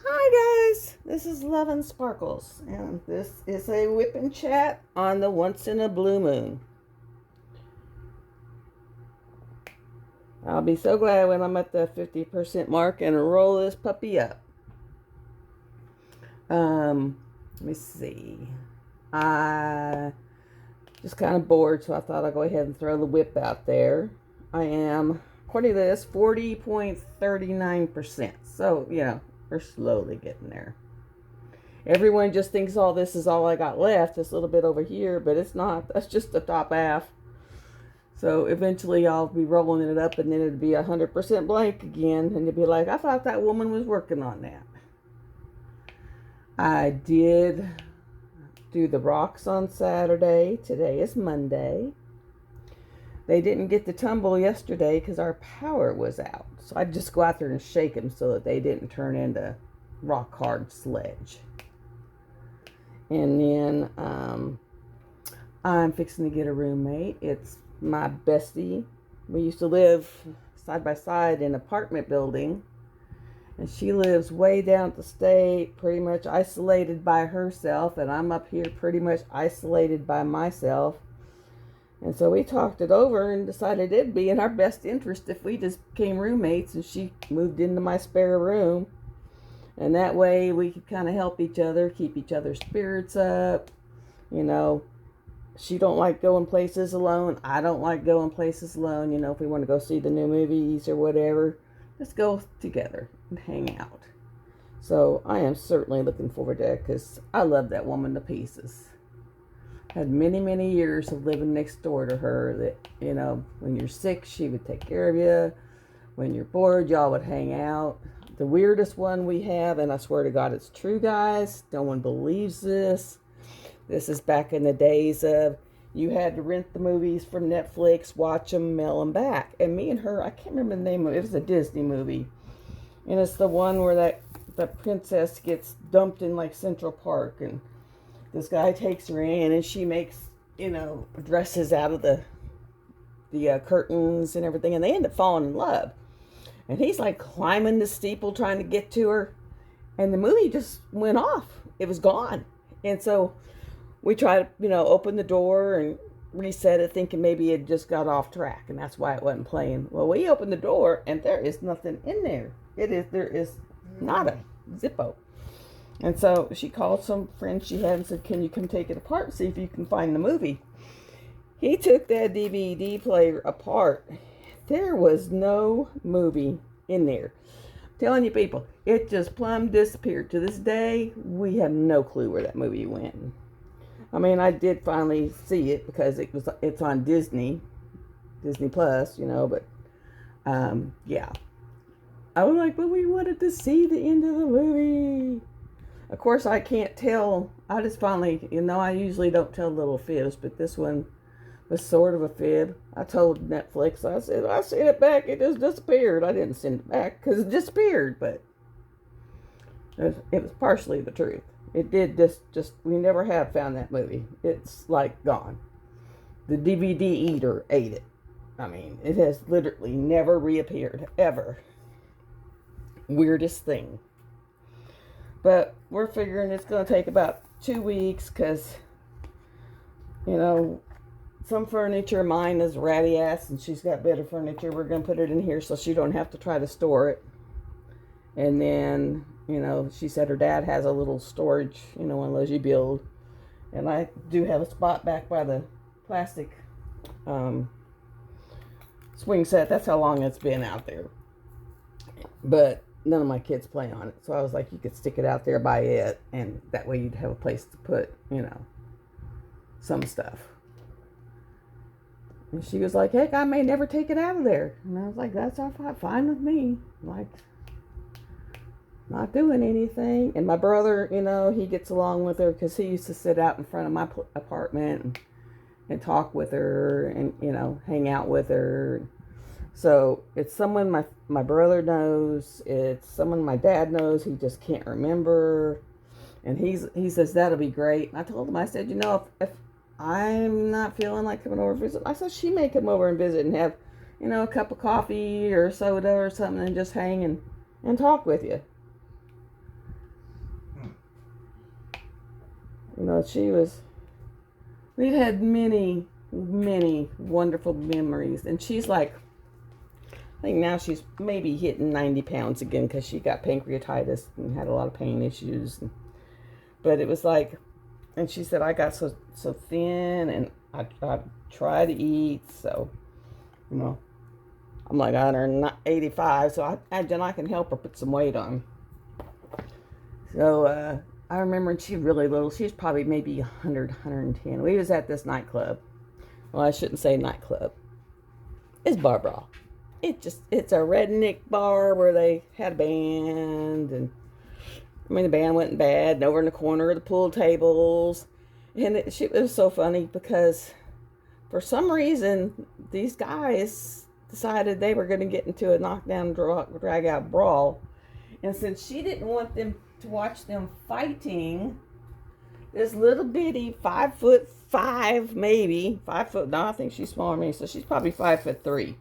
Hi guys, this is Love and Sparkles, and this is a whip and chat on the once in a blue moon. I'll be so glad when I'm at the 50% mark and roll this puppy up. Let me see. I just kind of bored, so I thought I'd go ahead and throw the whip out there. I am, according to this, 40.39%. So, we're slowly getting there. Everyone just thinks all this is all I got left, this little bit over here, but it's not. That's just the top half. So eventually I'll be rolling it up and then it'll be 100% blank again. And you'll be like, I thought that woman was working on that. I did do the rocks on Saturday. Today is Monday. They didn't get the tumble yesterday because our power was out. So I'd just go out there and shake them so that they didn't turn into rock hard sledge. And then I'm fixing to get a roommate. It's my bestie. We used to live side by side in an apartment building. And she lives way down at the state, pretty much isolated by herself. And I'm up here pretty much isolated by myself. And so we talked it over and decided it'd be in our best interest if we just became roommates and she moved into my spare room. And that way we could kind of help each other, keep each other's spirits up. She don't like going places alone. I don't like going places alone. If we want to go see the new movies or whatever, let's go together and hang out. So I am certainly looking forward to it because I love that woman to pieces. Had many, many years of living next door to her that, when you're sick, she would take care of you. When you're bored, y'all would hang out. The weirdest one we have, and I swear to God, it's true, guys. No one believes this. This is back in the days of you had to rent the movies from Netflix, watch them, mail them back. And me and her, I can't remember the name of it. It was a Disney movie. And it's the one where the princess gets dumped in like Central Park and this guy takes her in and she makes, dresses out of the curtains and everything. And they end up falling in love. And he's like climbing the steeple trying to get to her. And the movie just went off. It was gone. And so we tried to, open the door and reset it thinking maybe it just got off track. And that's why it wasn't playing. Well, we opened the door and there is nothing in there. There is nada. Zippo. And so she called some friends she had and said, can you come take it apart and see if you can find the movie? He took that DVD player apart. There was no movie in there. I'm telling you people, it just plumb disappeared. To this day, we have no clue where that movie went. I mean, I did finally see it because it's on Disney Plus, but yeah. I was like, but we wanted to see the end of the movie. Of course, I can't tell. I just finally, I usually don't tell little fibs, but this one was sort of a fib. I told Netflix, I said, I sent it back. It just disappeared. I didn't send it back because it disappeared, but it was partially the truth. It did just, we never have found that movie. It's like gone. The DVD eater ate it. I mean, it has literally never reappeared, ever. Weirdest thing. But we're figuring it's going to take about 2 weeks because, some furniture, mine is ratty ass and she's got better furniture. We're going to put it in here so she don't have to try to store it. And then, she said her dad has a little storage, one of those you build. And I do have a spot back by the plastic swing set. That's how long it's been out there. But none of my kids play on it. So I was like, you could stick it out there by it. And that way you'd have a place to put, some stuff. And she was like, heck, I may never take it out of there. And I was like, that's all fine with me. Like, not doing anything. And my brother, he gets along with her because he used to sit out in front of my apartment and talk with her and, hang out with her. So it's someone my brother knows. It's someone my dad knows. He just can't remember. And he says, that'll be great. And I told him, I said, if I'm not feeling like coming over and visit, I said, she may come over and visit and have, a cup of coffee or soda or something and just hang and talk with you. We've had many, many wonderful memories. And she's like, I think now she's maybe hitting 90 pounds again because she got pancreatitis and had a lot of pain issues. But it was like, and she said, I got so thin, and I try to eat. So, I'm like 185, so I can help her put some weight on. So, I remember when she was really little, she was probably maybe 100, 110. We was at this nightclub. Well, I shouldn't say nightclub. It's bar brawl. It's a redneck bar where they had a band, and the band wasn't bad, and over in the corner of the pool tables. And it was so funny because for some reason, these guys decided they were going to get into a knockdown, drag out brawl. And since she didn't want them to watch them fighting, this little bitty 5'5", maybe 5 foot. No, I think she's smaller than me, so she's probably 5'3".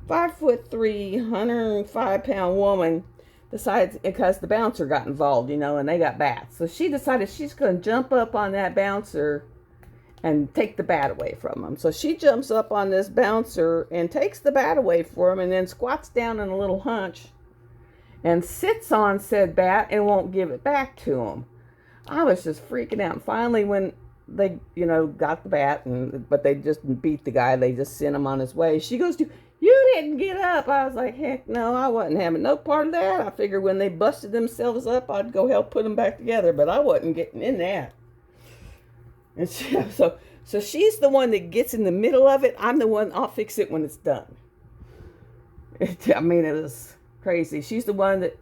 5'3", 105-pound woman decides, because the bouncer got involved, and they got bats. So she decided she's going to jump up on that bouncer and take the bat away from him. So she jumps up on this bouncer and takes the bat away from him, and then squats down in a little hunch and sits on said bat and won't give it back to him. I was just freaking out. And finally, when they, got the bat, but they just beat the guy, they just sent him on his way. She goes to, you didn't get up. I was like, heck no, I wasn't having no part of that. I figured when they busted themselves up, I'd go help put them back together, but I wasn't getting in that. And so she's the one that gets in the middle of it. I'm the one, I'll fix it when it's done. It was crazy. She's the one that,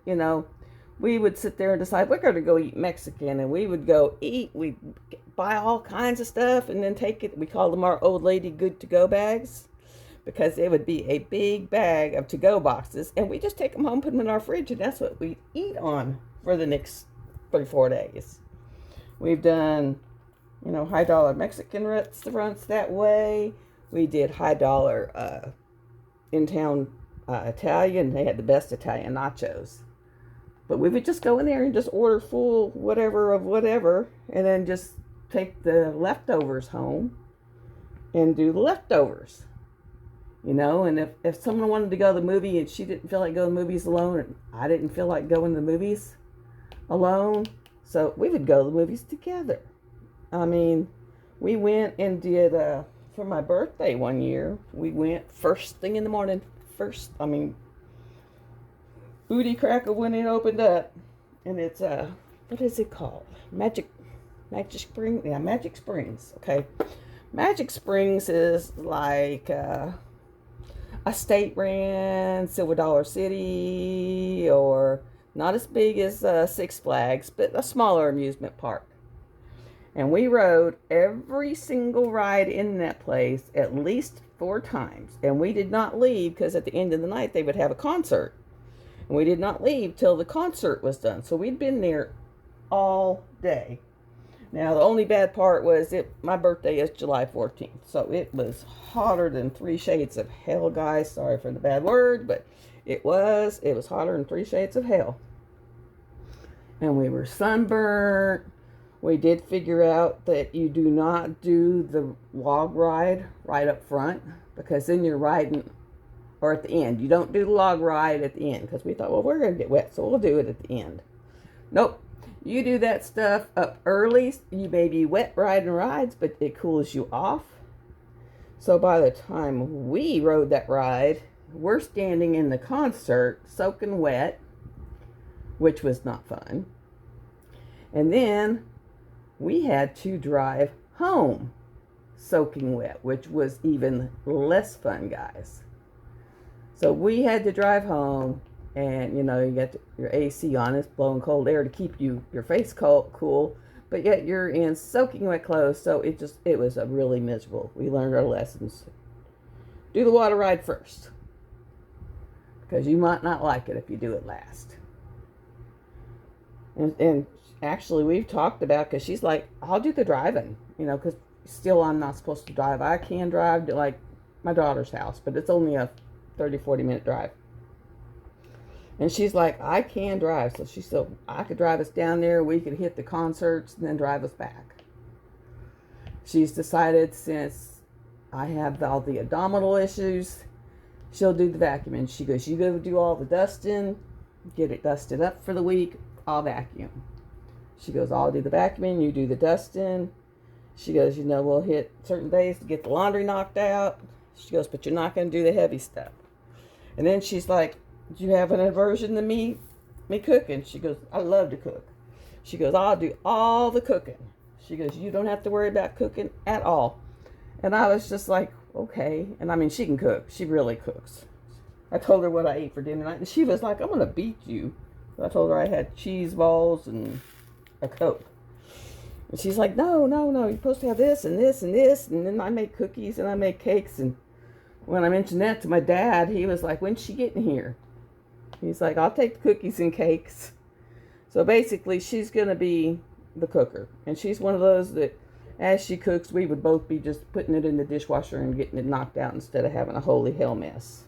we would sit there and decide we're going to go eat Mexican, and we would go eat. We'd buy all kinds of stuff and then take it. We call them our old lady good to go bags, because it would be a big bag of to-go boxes, and we just take them home, put them in our fridge, and that's what we eat on for the next 3-4 days. We've done, high dollar Mexican restaurants that way. We did high dollar in-town Italian. They had the best Italian nachos. But we would just go in there and just order full whatever of whatever, and then just take the leftovers home and do the leftovers. And if someone wanted to go to the movie and she didn't feel like going to the movies alone, and I didn't feel like going to the movies alone, so we would go to the movies together. We went and did, for my birthday one year, we went first thing in the morning. Booty Cracker when it opened up, and it's what is it called? Magic Springs. Yeah, Magic Springs. Okay, Magic Springs is like a state ran Silver Dollar City, or not as big as Six Flags, but a smaller amusement park. And we rode every single ride in that place at least 4 times, and we did not leave because at the end of the night they would have a concert. And we did not leave till the concert was done. So we'd been there all day. Now, the only bad part was my birthday is July 14th. So it was hotter than 3 shades of hell, guys. Sorry for the bad word, but it was hotter than 3 shades of hell. And we were sunburnt. We did figure out that you do not do the log ride right up front, because then you're riding, or at the end. You don't do the log ride at the end, because we thought, well, we're going to get wet, so we'll do it at the end. Nope. You do that stuff up early. You may be wet riding rides, but it cools you off. So by the time we rode that ride, we're standing in the concert soaking wet, which was not fun. And then we had to drive home soaking wet, which was even less fun, guys. So we had to drive home, and you got your AC on, it's blowing cold air to keep your face cool, but yet you're in soaking wet clothes. So it was a really miserable. We learned our lessons. Do the water ride first, because you might not like it if you do it last. And actually, we've talked about, because she's like, I'll do the driving, because still I'm not supposed to drive. I can drive to like my daughter's house, but it's only a 30-40 minute drive. And she's like, I can drive. So she said, I could drive us down there. We could hit the concerts and then drive us back. she's decided since I have all the abdominal issues, she'll do the vacuuming. She goes, you go do all the dusting, get it dusted up for the week, I'll vacuum. She goes, I'll do the vacuuming, you do the dusting. She goes, we'll hit certain days to get the laundry knocked out. She goes, but you're not going to do the heavy stuff. And then she's like, do you have an aversion to me cooking? She goes, I love to cook. She goes, I'll do all the cooking. She goes, you don't have to worry about cooking at all. And I was just like, okay. And I mean, she can cook. She really cooks. I told her what I ate for dinner tonight, and she was like, I'm going to beat you. So I told her I had cheese balls and a Coke. And she's like, no, you're supposed to have this and this and this. And then I make cookies and I make cakes. And when I mentioned that to my dad, he was like, when's she getting here? He's like, I'll take the cookies and cakes. So basically, she's going to be the cooker. And she's one of those that, as she cooks, we would both be just putting it in the dishwasher and getting it knocked out instead of having a holy hell mess.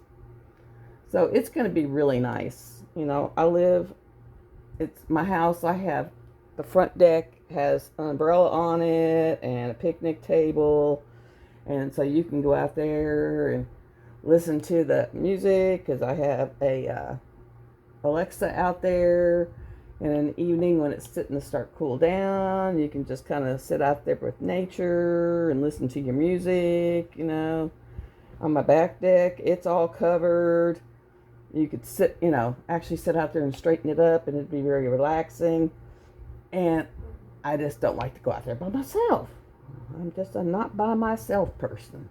So it's going to be really nice. It's my house. I have the front deck has an umbrella on it and a picnic table. And so you can go out there and listen to the music, because I have a Alexa out there. And in the evening when it's sitting to start cool down, you can just kind of sit out there with nature and listen to your music, On my back deck, it's all covered. You could actually sit out there and straighten it up, and it'd be very relaxing. And I just don't like to go out there by myself. I'm just a not by myself person.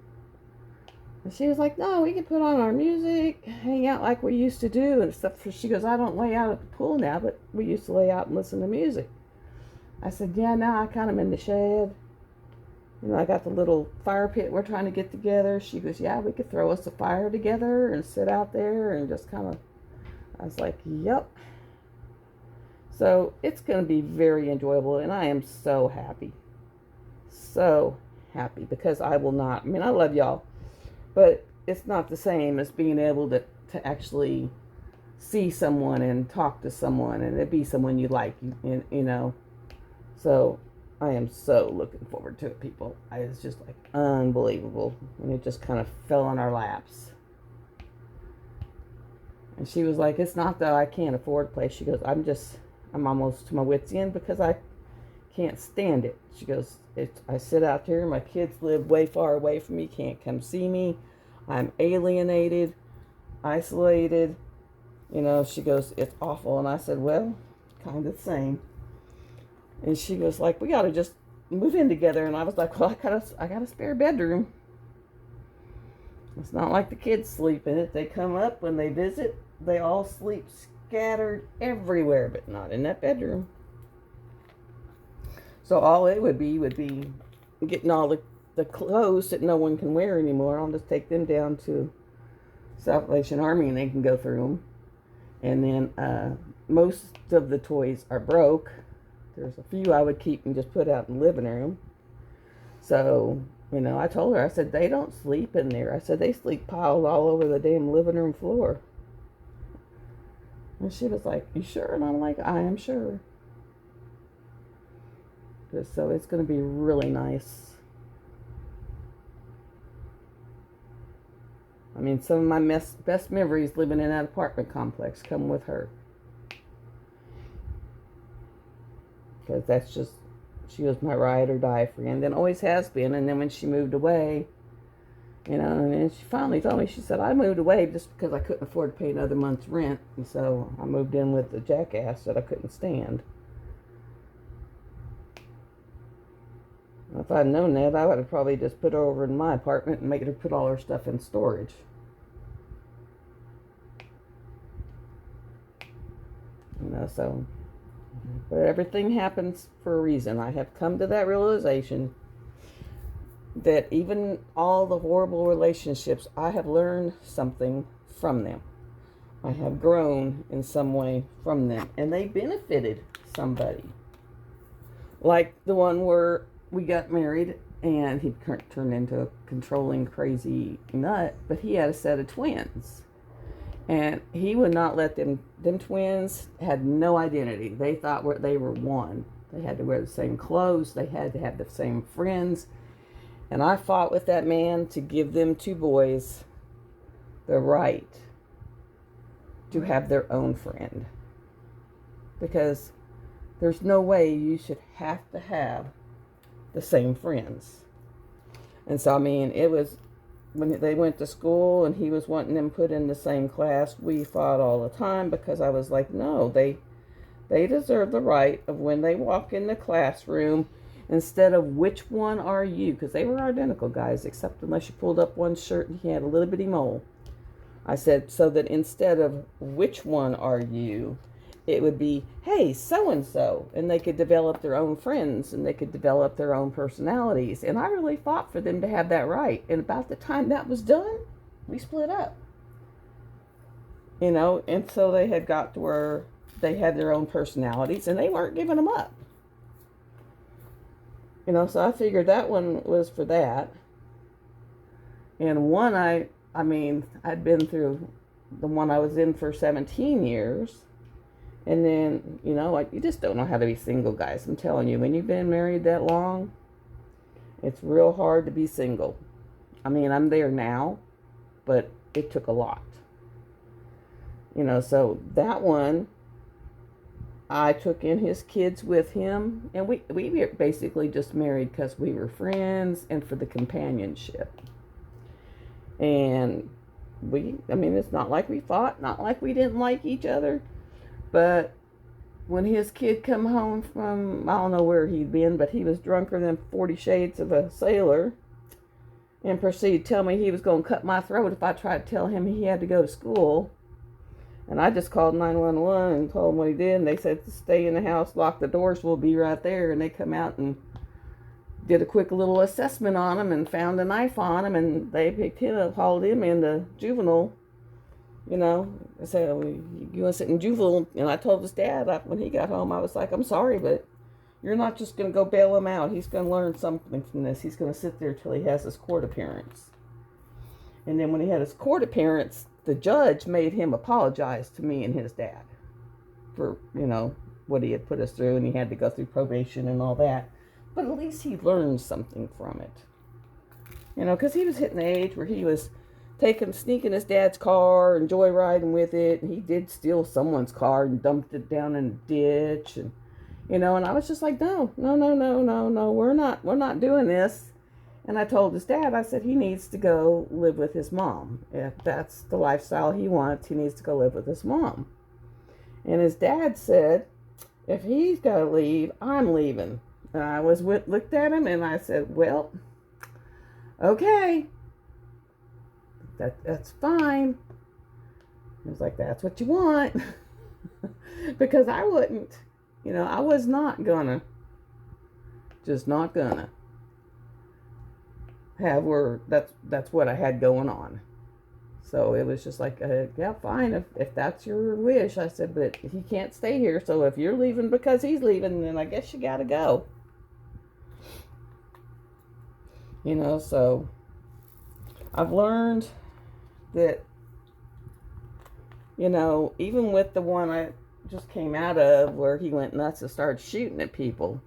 And she was like, no, we can put on our music, hang out like we used to do and stuff. She goes, I don't lay out at the pool now, but we used to lay out and listen to music. I said, yeah, now I kind of in the shed. I got the little fire pit we're trying to get together. She goes, yeah, we could throw us a fire together and sit out there and just kind of, I was like, yep. So it's going to be very enjoyable, and I am so happy. So happy, because I love y'all, but it's not the same as being able to actually see someone and talk to someone and it be someone you like, So I am so looking forward to it, people. It's just like unbelievable. And it just kind of fell on our laps. And she was like, it's not that I can't afford a place. She goes, I'm almost to my wit's end because I can't stand it. She goes, I sit out here, my kids live way far away from me, can't come see me. I'm alienated, isolated. She goes, it's awful. And I said, well, kind of the same. And she goes like, we got to just move in together. And I was like, well, I got a spare bedroom. It's not like the kids sleep in it. They come up when they visit. They all sleep scattered everywhere, but not in that bedroom. So all it would be getting all the clothes that no one can wear anymore. I'll just take them down to Salvation Army and they can go through them. And then most of the toys are broke. There's a few I would keep and just put out in the living room. So, I told her, I said, they don't sleep in there. I said, they sleep piled all over the damn living room floor. And she was like, you sure? And I'm like, I am sure. So it's going to be really nice. Some of my best memories living in that apartment complex come with her. Because she was my ride or die friend and always has been. And then when she moved away, and she finally told me, she said, I moved away just because I couldn't afford to pay another month's rent. And so I moved in with the jackass that I couldn't stand. If I'd known that, I would have probably just put her over in my apartment and made her put all her stuff in storage. But everything happens for a reason. I have come to that realization that even all the horrible relationships, I have learned something from them. I have grown in some way from them. And they benefited somebody. Like the one where we got married and he turned into a controlling, crazy nut, but he had a set of twins. And he would not let them twins had no identity. They thought they were one. They had to wear the same clothes. They had to have the same friends. And I fought with that man to give them two boys the right to have their own friend. Because there's no way you should have to have the same friends. And so, I mean, it was when they went to school and he was wanting them put in the same class, we fought all the time because I was like, no, they deserve the right of when they walk in the classroom, instead of which one are you, because they were identical guys, except unless you pulled up one shirt and he had a little bitty mole. I said, so that instead of which one are you, it would be, hey, so-and-so. And they could develop their own friends and they could develop their own personalities. And I really fought for them to have that right. And about the time that was done, we split up. And so they had got to where they had their own personalities and they weren't giving them up. So I figured that one was for that. And one, I'd been through the one I was in for 17 years. And then, you just don't know how to be single, guys. I'm telling you, when you've been married that long, it's real hard to be single. I'm there now, but it took a lot. So that one, I took in his kids with him, and we were basically just married because we were friends and for the companionship. And it's not like we fought, not like we didn't like each other, but when his kid come home from, I don't know where he'd been, but he was drunker than 40 Shades of a Sailor, and proceeded to tell me he was going to cut my throat if I tried to tell him he had to go to school. And I just called 911 and told him what he did. And they said to stay in the house, lock the doors, we'll be right there. And they come out and did a quick little assessment on him and found a knife on him. And they picked him up, hauled him into juvenile. I said, well, you want to sit in juvenile? And I told his dad when he got home, I was like, I'm sorry, but you're not just going to go bail him out. He's going to learn something from this. He's going to sit there till he has his court appearance. And then when he had his court appearance, the judge made him apologize to me and his dad for, what he had put us through, and he had to go through probation and all that. But at least he learned something from it. Because he was hitting the age where he was sneaking his dad's car and joyriding with it. And he did steal someone's car and dumped it down in a ditch. And, and I was just like, no, we're not doing this. And I told his dad, I said, he needs to go live with his mom. If that's the lifestyle he wants, he needs to go live with his mom. And his dad said, if he's got to leave, I'm leaving. And I looked at him and I said, well, okay, that's fine. He was like, that's what you want. Because I wouldn't, I was not gonna, just not gonna have that's what I had going on. So it was just like, yeah, fine, if that's your wish. I said, but he can't stay here, so if you're leaving because he's leaving, then I guess you gotta go. So I've learned that, even with the one I just came out of where he went nuts and started shooting at people,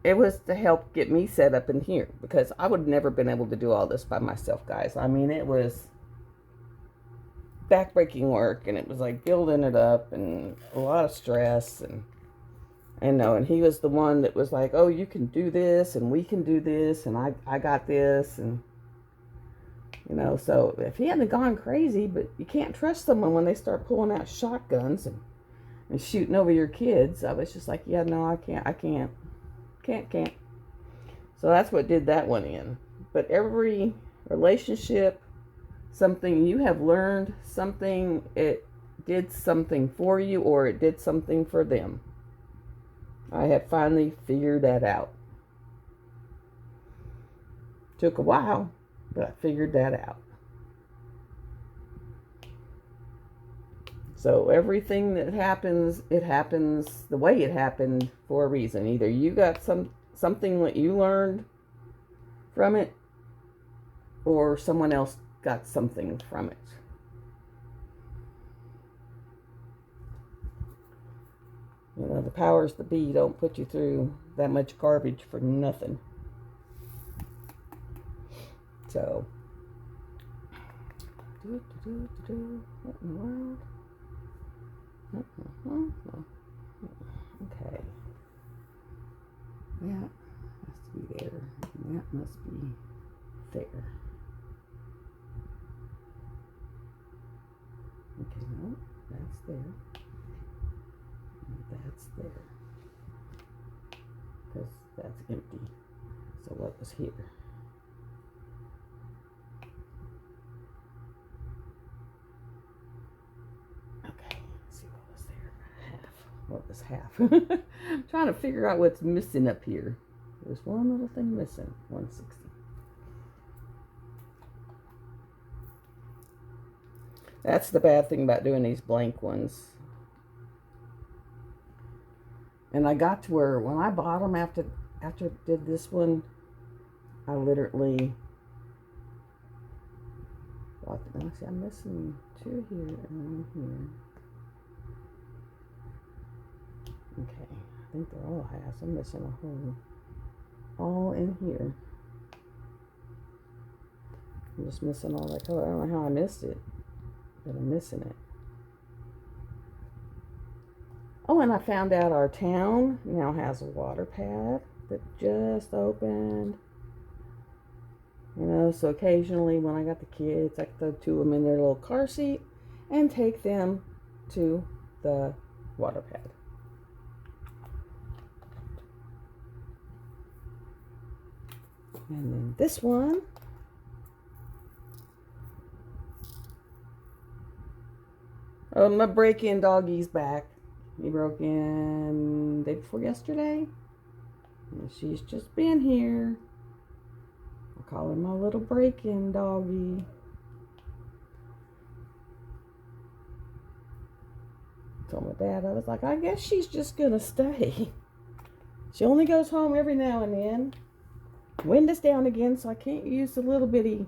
it was to help get me set up in here, because I would have never been able to do all this by myself, guys. It was backbreaking work, and it was like building it up and a lot of stress, and he was the one that was like, oh, you can do this and we can do this and I got this, and so if he hadn't gone crazy, but you can't trust someone when they start pulling out shotguns and shooting over your kids. I was just like, yeah, no, I can't. So that's what did that one in. But every relationship, something you have learned, something it did something for you or it did something for them. I have finally figured that out. Took a while, but I figured that out. So everything that happens, it happens the way it happened for a reason. Either you got something that you learned from it, or someone else got something from it. The powers that be don't put you through that much garbage for nothing. So, what in the world? Okay. That has to be there. And that must be there. Okay, no, that's there. And that's there. Because that's empty. So what was here? Okay, let's see what was there. Half. What was half? I'm trying to figure out what's missing up here. There's one little thing missing. 160. That's the bad thing about doing these blank ones. And I got to where when I bought them after I did this one, I literally bought them. See, I'm missing 2 here and 1 here. Okay, I think they're all halves. I'm missing a hole. All in here. I'm just missing all that color. I don't know how I missed it, but I'm missing it. Oh, and I found out our town now has a water pad that just opened. You know, so occasionally when I got the kids, I could throw 2 of them in their little car seat and take them to the water pad. And then this one. Oh, my break-in doggie's back. He broke in day before yesterday. And she's just been here. I call her my little break-in doggie. Told my dad, I was like, I guess she's just gonna stay. She only goes home every now and then. Wind is down again, so I can't use the little bitty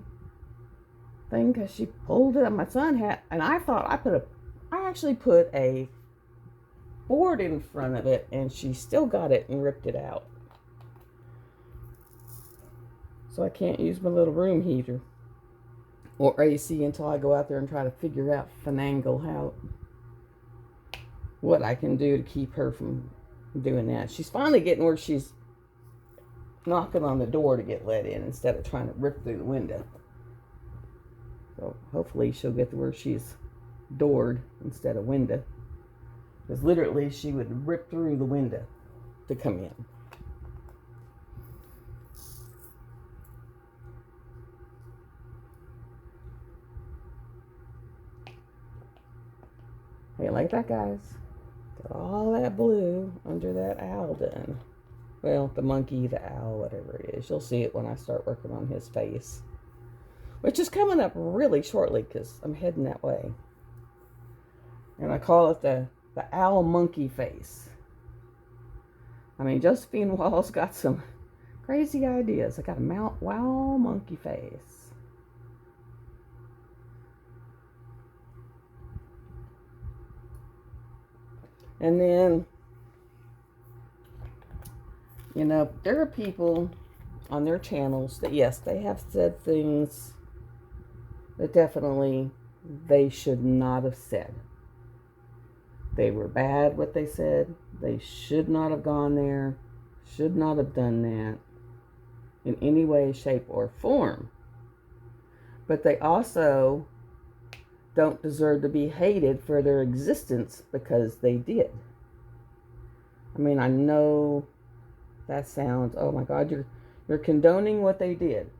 thing because she pulled it. My son had, and I thought I actually put a board in front of it, and she still got it and ripped it out. So I can't use my little room heater or AC until I go out there and try to figure out, finagle out what I can do to keep her from doing that. She's finally getting where she's knocking on the door to get let in instead of trying to rip through the window. So hopefully she'll get to where she's doored instead of window. Because literally she would rip through the window to come in. Hey, like that, guys. Got all that blue under that owl done. Well, the monkey, the owl, whatever it is. You'll see it when I start working on his face. Which is coming up really shortly because I'm heading that way. And I call it the owl monkey face. I mean, Josephine Wall's got some crazy ideas. I got a wow monkey face. And then, you know, there are people on their channels that, yes, they have said things that definitely they should not have said. They were bad what they said. They should not have gone there. Should not have done that in any way, shape, or form. But they also don't deserve to be hated for their existence because they did. I mean, I know that sounds, oh my God, you're condoning what they did.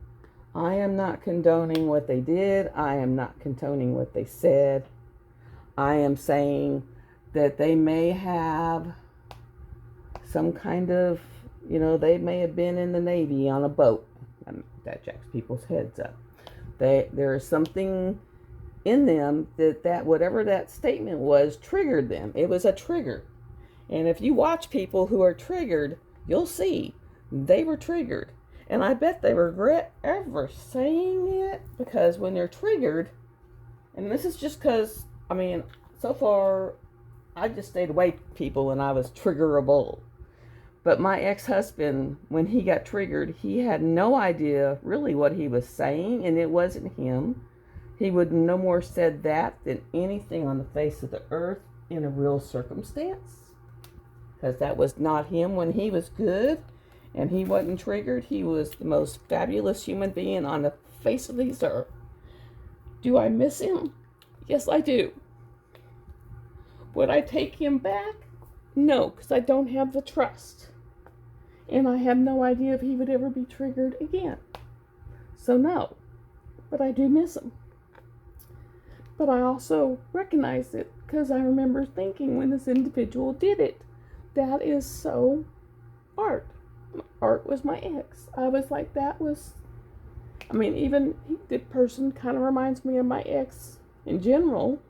I am not condoning what they did. I am not condoning what they said. I am saying that they may have some kind of, you know, they may have been in the Navy on a boat. That jacks people's heads up. There is something in them that whatever that statement was triggered them. It was a trigger. And if you watch people who are triggered, you'll see they were triggered. And I bet they regret ever saying it, because when they're triggered, and this is just because, I mean, so far I just stayed away from people when I was triggerable. But my ex-husband, when he got triggered, he had no idea really what he was saying, and it wasn't him. He would no more said that than anything on the face of the earth in a real circumstance. Because that was not him when he was good and he wasn't triggered. He was the most fabulous human being on the face of this earth. Do I miss him? Yes, I do. Would I take him back? No, because I don't have the trust. And I have no idea if he would ever be triggered again. So no, but I do miss him. But I also recognize it because I remember thinking when this individual did it, that is so Art. Art was my ex. I was like, that was, I mean, even the person kind of reminds me of my ex in general.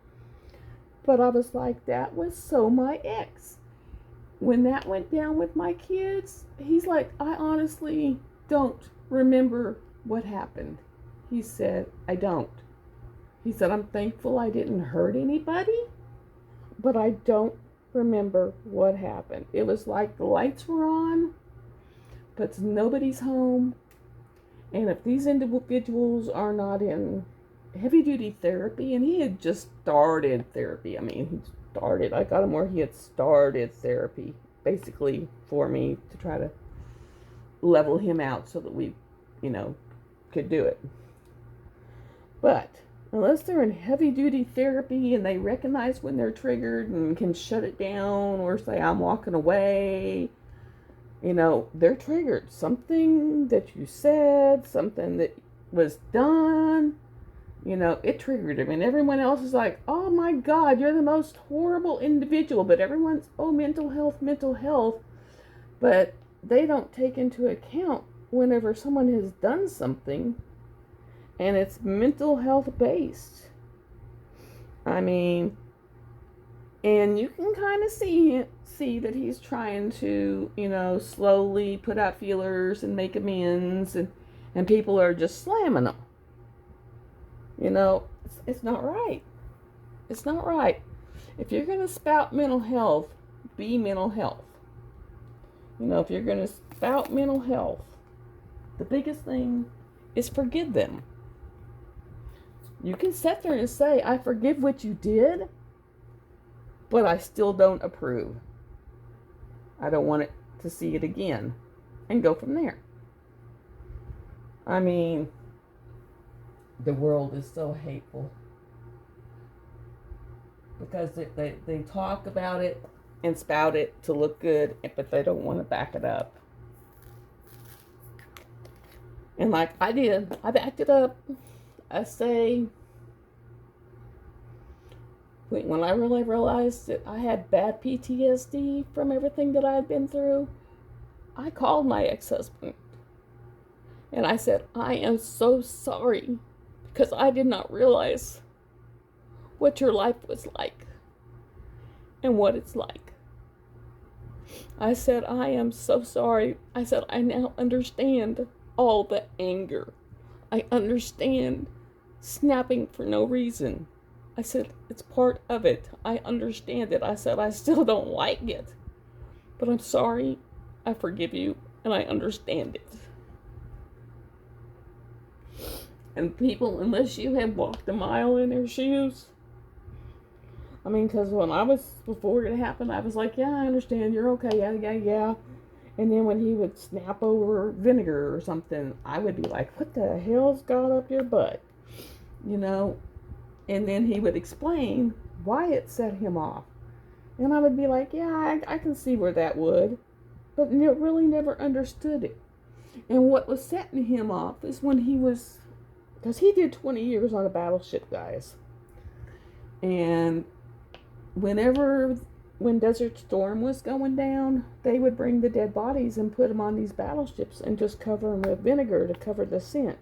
But I was like, that was so my ex. When that went down with my kids, he's like, I honestly don't remember what happened. He said, I don't. He said, I'm thankful I didn't hurt anybody, but I don't remember what happened. It was like the lights were on, but nobody's home. And if these individuals are not in heavy duty therapy, and he had just started therapy. I mean, I got him where he had started therapy, basically for me to try to level him out so that we, could do it. But unless they're in heavy duty therapy and they recognize when they're triggered and can shut it down or say, I'm walking away, they're triggered. Something that you said, something that was done, it triggered him. And everyone else is like, oh my God, you're the most horrible individual. But everyone's, mental health. But they don't take into account whenever someone has done something and it's mental health based. I mean, and you can kind of see that he's trying to, slowly put out feelers and make amends, and people are just slamming him. It's not right. It's not right. If you're going to spout mental health, be mental health. If you're going to spout mental health, the biggest thing is forgive them. You can sit there and say, I forgive what you did, but I still don't approve. I don't want it to see it again, and go from there. I mean, the world is so hateful because they talk about it and spout it to look good, but they don't want to back it up. And like I did, I backed it up. I say, when I really realized that I had bad PTSD from everything that I had been through, I called my ex-husband. And I said, I am so sorry because I did not realize what your life was like and what it's like. I said, I am so sorry. I said, I now understand all the anger. I understand snapping for no reason. I said, it's part of it. I understand it. I said, I still don't like it. But I'm sorry. I forgive you. And I understand it. And people, unless you have walked a mile in their shoes, because before it happened, I was like, yeah, I understand. You're okay. Yeah. And then when he would snap over vinegar or something, I would be like, what the hell's got up your butt? And then he would explain why it set him off. And I would be like, yeah, I can see where that would. But really never understood it. And what was setting him off is when because he did 20 years on a battleship, guys. And when Desert Storm was going down, they would bring the dead bodies and put them on these battleships and just cover them with vinegar to cover the scent.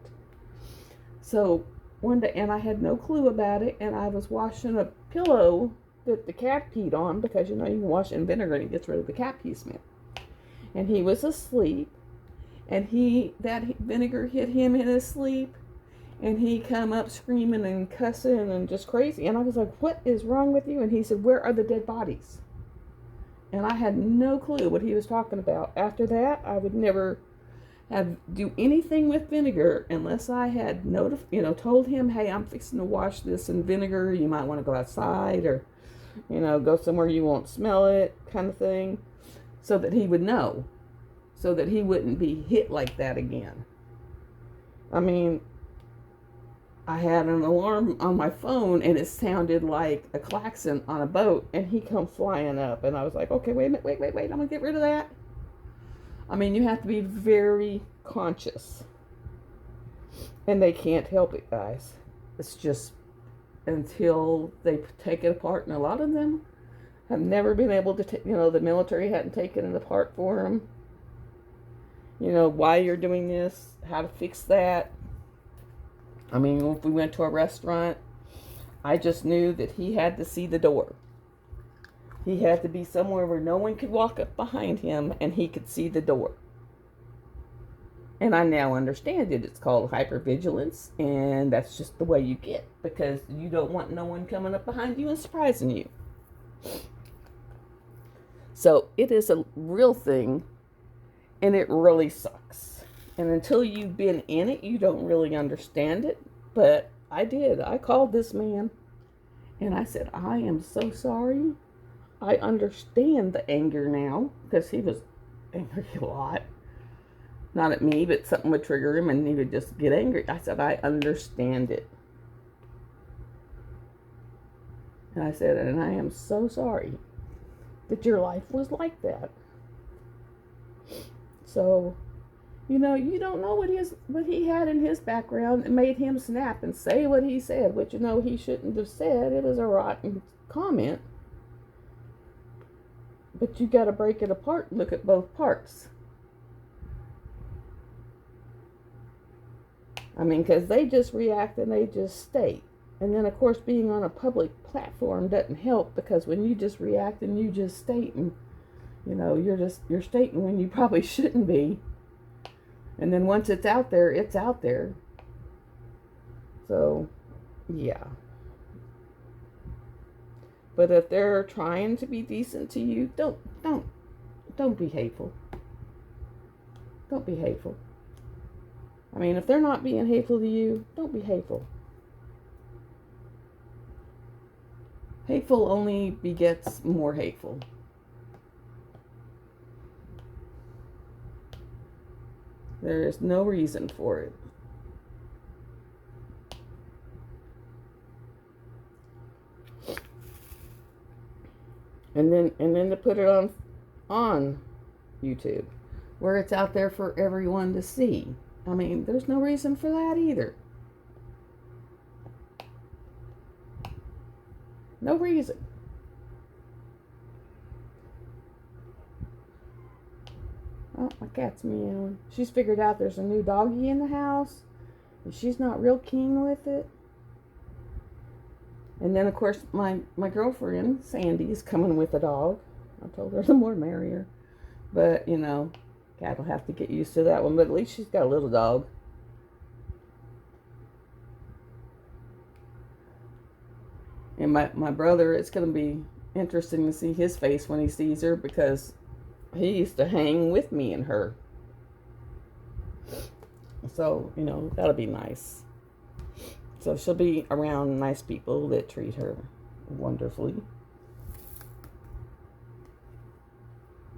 So one day, and I had no clue about it, and I was washing a pillow that the cat peed on, because you can wash it in vinegar and it gets rid of the cat pee smell. And he was asleep, and that vinegar hit him in his sleep, and he come up screaming and cussing and just crazy. And I was like, what is wrong with you? And he said, where are the dead bodies? And I had no clue what he was talking about. After that, I would never do anything with vinegar unless I had told him, hey, I'm fixing to wash this in vinegar. You might want to go outside, or go somewhere you won't smell it, kind of thing, so that he would know, so that he wouldn't be hit like that again. I mean, I had an alarm on my phone and it sounded like a klaxon on a boat, and he come flying up, and I was like, okay, wait a minute, wait, I'm gonna get rid of that. I mean, you have to be very conscious, and they can't help it, guys. It's just until they take it apart, and a lot of them have never been able to the military hadn't taken it apart for them. Why you're doing this, how to fix that. I mean, if we went to a restaurant, I just knew that he had to see the door. He had to be somewhere where no one could walk up behind him and he could see the door. And I now understand it. It's called hypervigilance, and that's just the way you get, because you don't want no one coming up behind you and surprising you. So it is a real thing, and it really sucks. And until you've been in it, you don't really understand it. But I did. I called this man and I said, I am so sorry. I understand the anger now, because he was angry a lot. Not at me, but something would trigger him and he would just get angry. I said, I understand it. And I said, and I am so sorry that your life was like that. So, you don't know what he had in his background that made him snap and say what he said, which he shouldn't have said. It was a rotten comment. But you got to break it apart and look at both parts. I mean, because they just react and they just state. And then, of course, being on a public platform doesn't help, because when you just react and you just state, and you're stating when you probably shouldn't be. And then once it's out there, it's out there. So, yeah. But if they're trying to be decent to you, don't be hateful. Don't be hateful. I mean, if they're not being hateful to you, don't be hateful. Hateful only begets more hateful. There is no reason for it. And then to put it on YouTube, where it's out there for everyone to see. I mean, there's no reason for that either. No reason. Oh, my cat's meowing. She's figured out there's a new doggy in the house, and she's not real keen with it. And then, of course, my girlfriend, Sandy, is coming with a dog. I told her the more merrier. But, cat will have to get used to that one. But at least she's got a little dog. And my brother, it's going to be interesting to see his face when he sees her, because he used to hang with me and her. So, that'll be nice. So she'll be around nice people that treat her wonderfully.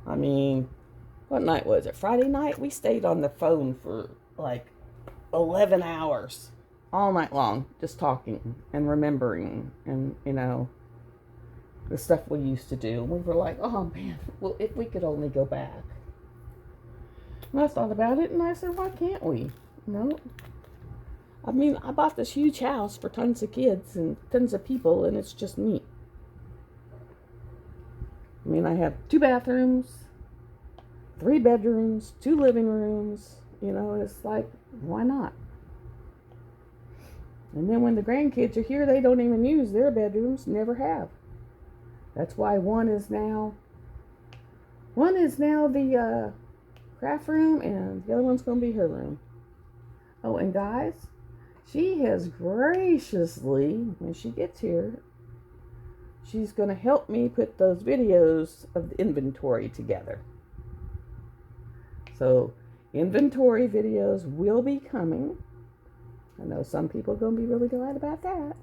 I mean, what night was it? Friday night? We stayed on the phone for like 11 hours. All night long. Just talking and remembering. And, the stuff we used to do. We were like, oh man, well, if we could only go back. And I thought about it and I said, why can't we? I mean, I bought this huge house for tons of kids and tons of people, and it's just me. I mean, I have 2 bathrooms, 3 bedrooms, 2 living rooms. It's like, why not? And then when the grandkids are here, they don't even use their bedrooms, never have. That's why one is now the craft room, and the other one's going to be her room. Oh, and guys, she has graciously, when she gets here, she's going to help me put those videos of the inventory together. So inventory videos will be coming. I know some people are going to be really glad about that.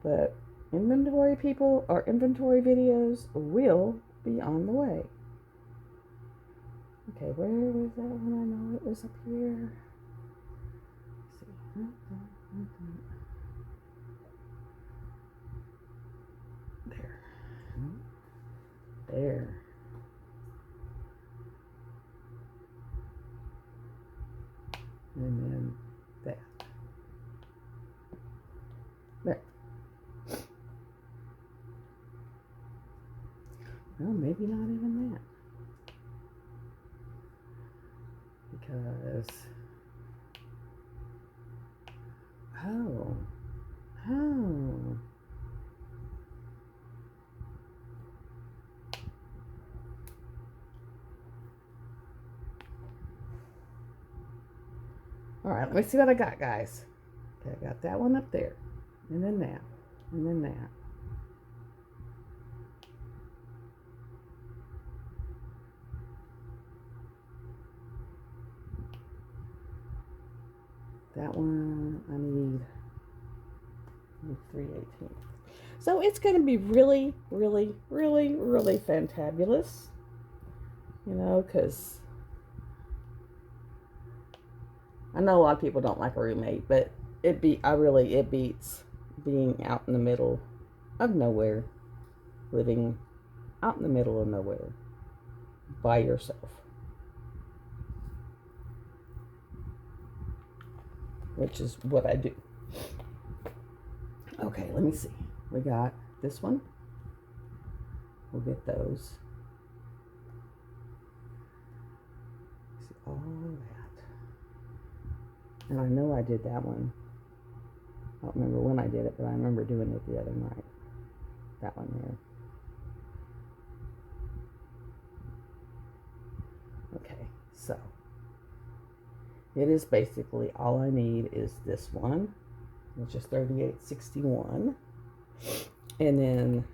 But inventory people or inventory videos will be on the way. Okay, where was that one? I know it was up here. Let's see. There. There. And then that. There. Well, maybe not even that. Because, oh, all right, let me see what I got, guys. Okay, I got that one up there, and then that, and then that. That one, I need 3/18. So it's going to be really, really, really, really fantabulous. You know, because I know a lot of people don't like a roommate, but it beats being out in the middle of nowhere, living out in the middle of nowhere by yourself. Which is what I do. Okay, let me see. We got this one. We'll get those. See all that. And I know I did that one. I don't remember when I did it, but I remember doing it the other night. That one there. Okay, so it is basically all I need is this one, which is 3861. And then,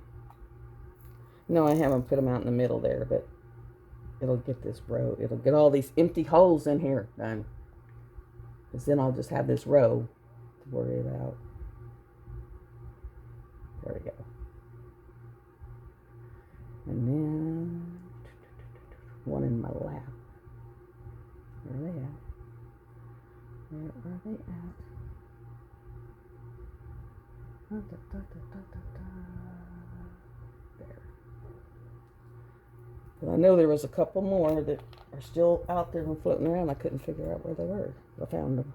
no, I haven't put them out in the middle there, but it'll get this row. It'll get all these empty holes in here done. Because then I'll just have this row to worry about. There we go. And then, one in my lap. Where are they at? Where are they at? There. But I know there was a couple more that are still out there and floating around. I couldn't figure out where they were. I found them.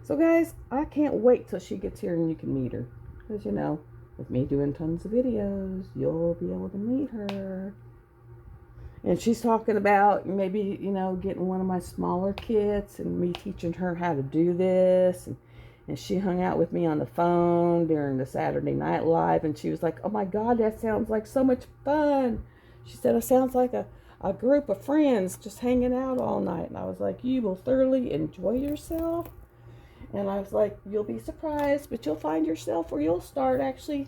So guys, I can't wait till she gets here and you can meet her. Because you know, with me doing tons of videos, you'll be able to meet her. And she's talking about maybe, you know, getting one of my smaller kits and me teaching her how to do this. And she hung out with me on the phone during the Saturday Night Live. And she was like, oh my God, that sounds like so much fun. She said, it sounds like a group of friends just hanging out all night. And I was like, you will thoroughly enjoy yourself. And I was like, you'll be surprised, but you'll find yourself where you'll start actually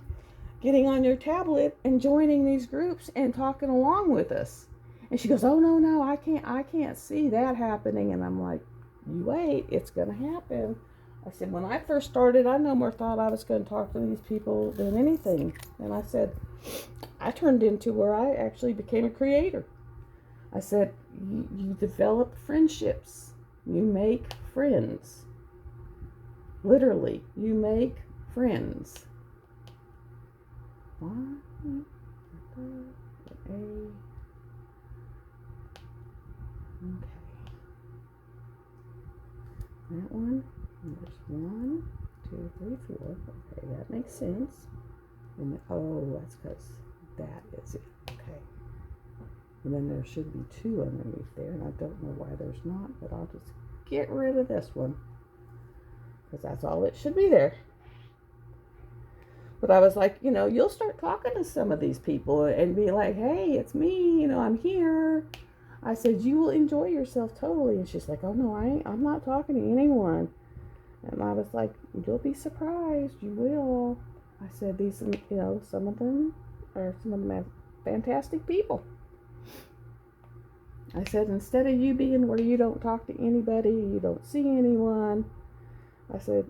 getting on your tablet and joining these groups and talking along with us. And she goes, oh, no, I can't see that happening. And I'm like, you wait, it's going to happen. I said, when I first started, I no more thought I was going to talk to these people than anything. And I said, I turned into where I actually became a creator. I said, you develop friendships. You make friends. Literally, you make friends. One, A. Okay. That one. There's 1, 2, 3, 4. Okay, that makes sense. And oh, that's because that is it. Okay. And then there should be 2 underneath there, and I don't know why there's not, but I'll just get rid of this one because that's all it should be there. But I was like, you know, you'll start talking to some of these people and be like, hey, it's me, you know, I'm here. I said, you will enjoy yourself totally. And she's like, oh no, I'm not talking to anyone. And I was like, you'll be surprised, you will. I said, these, some of them are some of the fantastic people. I said, instead of you being where you don't talk to anybody, you don't see anyone, I said,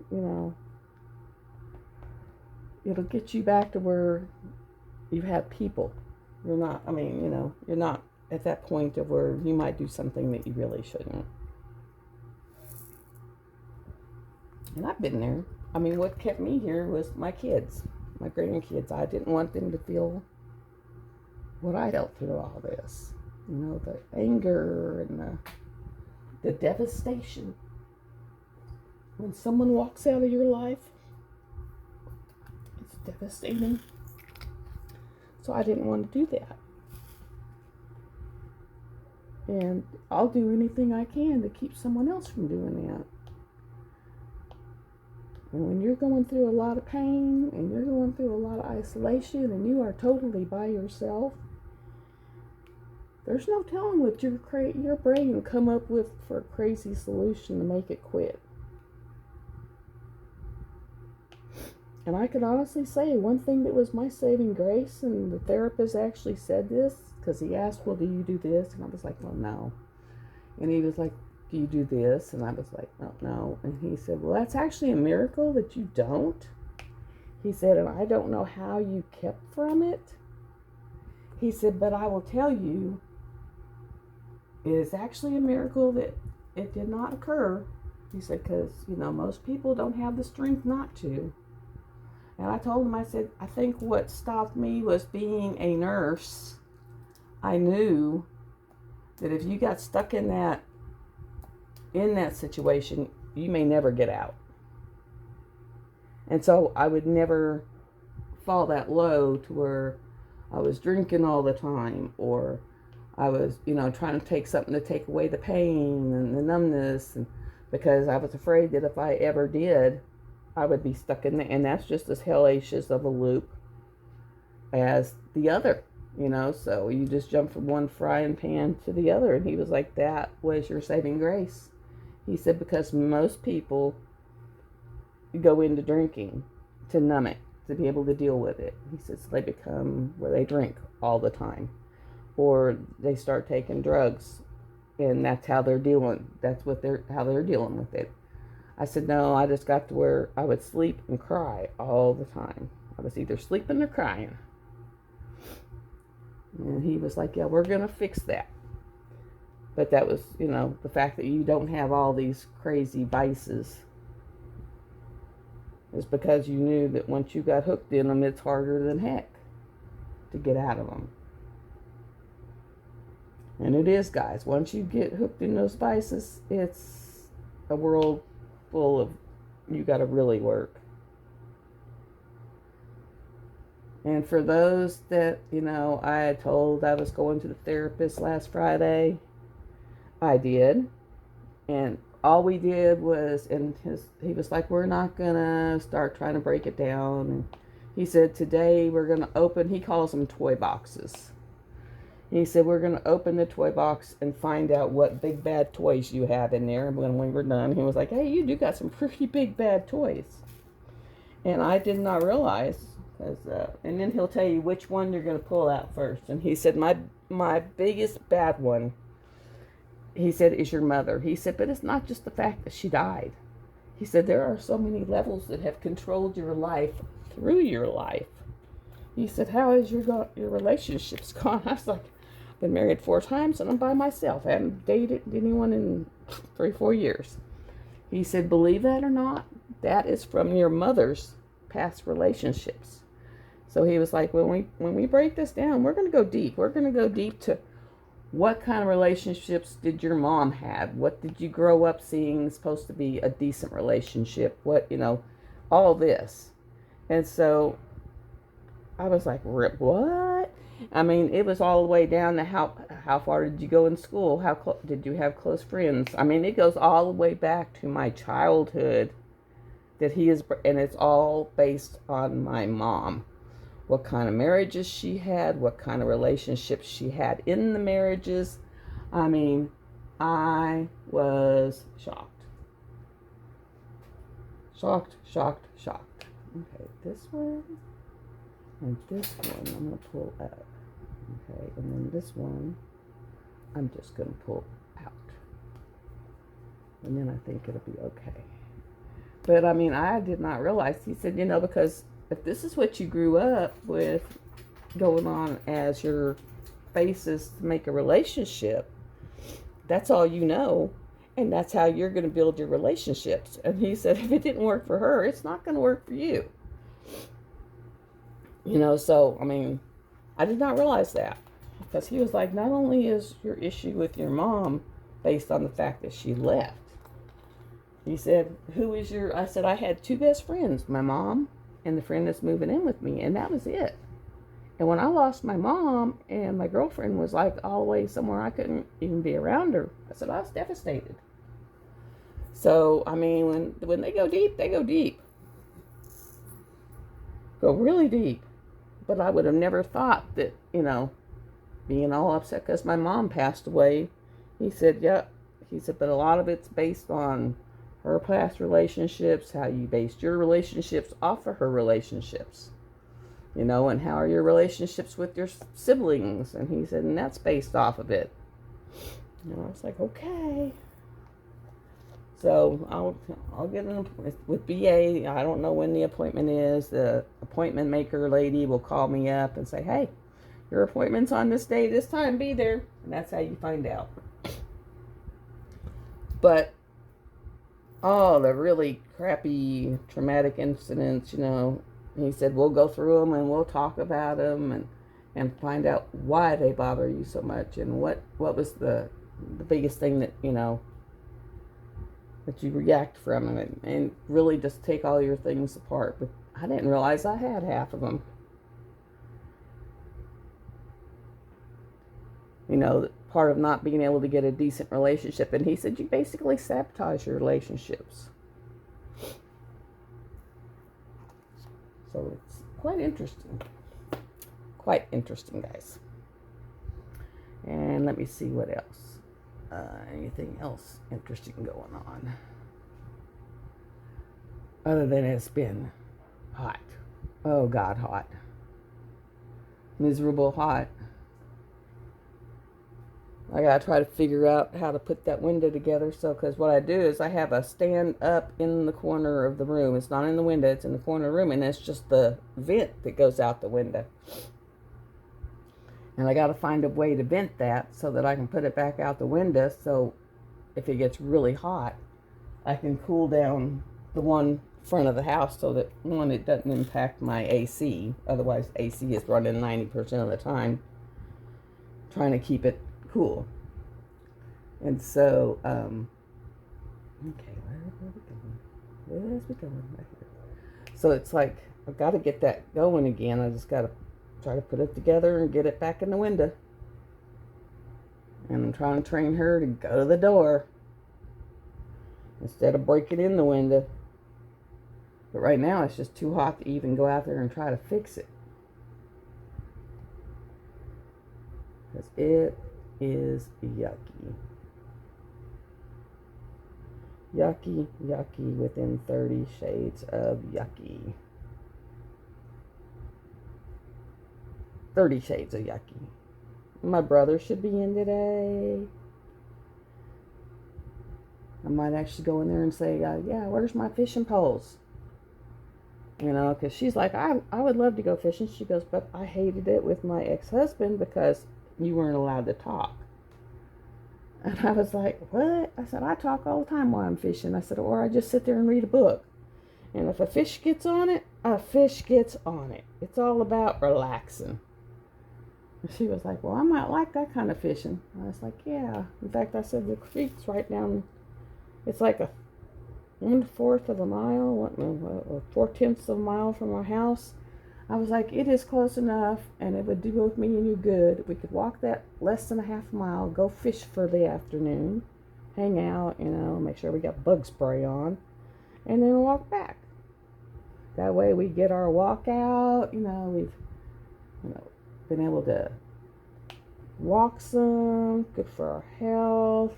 it'll get you back to where you have people. You're not, you're not at that point of where you might do something that you really shouldn't. And I've been there. What kept me here was my kids, my grandkids. I didn't want them to feel what I felt through all this. The anger and the devastation. When someone walks out of your life, it's devastating. So I didn't want to do that. And I'll do anything I can to keep someone else from doing that. And when you're going through a lot of pain and you're going through a lot of isolation and you are totally by yourself, there's no telling what your brain will come up with for a crazy solution to make it quit. And I can honestly say one thing that was my saving grace, and the therapist actually said this, because he asked, well, do you do this? And I was like, well, no. And he was like, do you do this? And I was like, no. And he said, well, that's actually a miracle that you don't. He said, and I don't know how you kept from it. He said, but I will tell you, it is actually a miracle that it did not occur. He said, because, most people don't have the strength not to. And I told him, I said, I think what stopped me was being a nurse. I knew that if you got stuck in that situation, you may never get out. And so I would never fall that low to where I was drinking all the time, or I was, trying to take something to take away the pain and the numbness, and because I was afraid that if I ever did, I would be stuck in there, and that's just as hellacious of a loop as the other, so you just jump from one frying pan to the other. And he was like, that was your saving grace. He said, because most people go into drinking to numb it, to be able to deal with it. He says they become where they drink all the time, or they start taking drugs, and that's how they're dealing. That's how they're dealing with it. I said, no, I just got to where I would sleep and cry all the time. I was either sleeping or crying. And he was like, yeah, we're going to fix that. But that was, the fact that you don't have all these crazy vices is because you knew that once you got hooked in them, it's harder than heck to get out of them. And it is, guys. Once you get hooked in those vices, it's a world full of, you got to really work. And for those that, I had told I was going to the therapist last Friday, I did. And all we did was, he was like, we're not going to start trying to break it down. And he said, today we're going to open, he calls them toy boxes. He said, we're going to open the toy box and find out what big bad toys you have in there. And when we were done, he was like, hey, you do got some pretty big bad toys. And I did not realize, and then he'll tell you which one you're going to pull out first. And he said, my biggest bad one, he said, is your mother. He said, but it's not just the fact that she died. He said, there are so many levels that have controlled your life through your life. He said, how has your relationships gone? I was like, I've been married 4 times and I'm by myself. I haven't dated anyone in 3-4 years. He said, believe that or not, that is from your mother's past relationships. So he was like, when we break this down, we're going to go deep. We're going to go deep to what kind of relationships did your mom have? What did you grow up seeing supposed to be a decent relationship? What, all this. And so I was like, what? It was all the way down to how far did you go in school? How did you have close friends? It goes all the way back to my childhood and it's all based on my mom. What kind of marriages she had, what kind of relationships she had in the marriages. I was shocked. Shocked. Okay. this one and this one I'm going to pull up. Okay, and then this one I'm just going to pull out. And then I think it'll be okay. But I mean, I did not realize. He said, you know, because if this is what you grew up with going on as your basis to make a relationship, that's all you know. And that's how you're going to build your relationships. And he said, if it didn't work for her, it's not going to work for you. You know, so, I mean, I did not realize that. Because he was like, not only is your issue with your mom based on the fact that she left. He said, who is your... I said, I had two best friends, my mom and the friend that's moving in with me. And that was it. And when I lost my mom and my girlfriend was like all the way somewhere I couldn't even be around her, I said, I was devastated. So, I mean, when they go deep, they go deep. Go really deep. But I would have never thought that, you know, being all upset because my mom passed away. He said, yeah. He said, but a lot of it's based on her past relationships, how you based your relationships off of her relationships. You know, and how are your relationships with your siblings? And he said, and that's based off of it. And I was like, okay. So I'll get an appointment with BA. I don't know when the appointment is. The appointment maker lady will call me up and say, hey, your appointment's on this day, this time, be there. And that's how you find out. But all the really crappy traumatic incidents, you know, he said, we'll go through them and we'll talk about them and find out why they bother you so much and what was the biggest thing that, you know, that you react from it, and really just take all your things apart. But I didn't realize I had half of them. You know, part of not being able to get a decent relationship. And he said, you basically sabotage your relationships. So it's quite interesting. Quite interesting, guys. And let me see what else. Anything else interesting going on? Other than it's been hot. Oh, God, hot. Miserable hot. I gotta try to figure out how to put that window together. So, because what I do is I have a stand up in the corner of the room. It's not in the window, it's in the corner of the room, and it's just the vent that goes out the window. And I gotta find a way to vent that so that I can put it back out the window, so if it gets really hot, I can cool down the one front of the house so that, one, it doesn't impact my AC. Otherwise, AC is running 90% of the time, trying to keep it cool. And so, okay, where's we going right here? So it's like, I've got to get that going again. I just got to try to put it together and get it back in the window. And I'm trying to train her to go to the door instead of breaking in the window. But right now it's just too hot to even go out there and try to fix it. Because it is yucky. Yucky, yucky within 30 shades of yucky. 30 shades of yucky. My brother should be in today. I might actually go in there and say, yeah, where's my fishing poles? You know, because she's like, I would love to go fishing. She goes, but I hated it with my ex-husband because you weren't allowed to talk. And I was like, what? I said, I talk all the time while I'm fishing. I said, or I just sit there and read a book. And if a fish gets on it, a fish gets on it. It's all about relaxing. And she was like, well, I might like that kind of fishing. I was like, yeah. In fact, I said, the creek's right down, it's like a 1/4 of a mile, 4/10 of a mile from our house. I was like, it is close enough, and it would do both me and you good. We could walk that less than a half mile, go fish for the afternoon, hang out, you know, make sure we got bug spray on, and then walk back. That way we get our walk out, you know, we've, you know, been able to walk some, good for our health.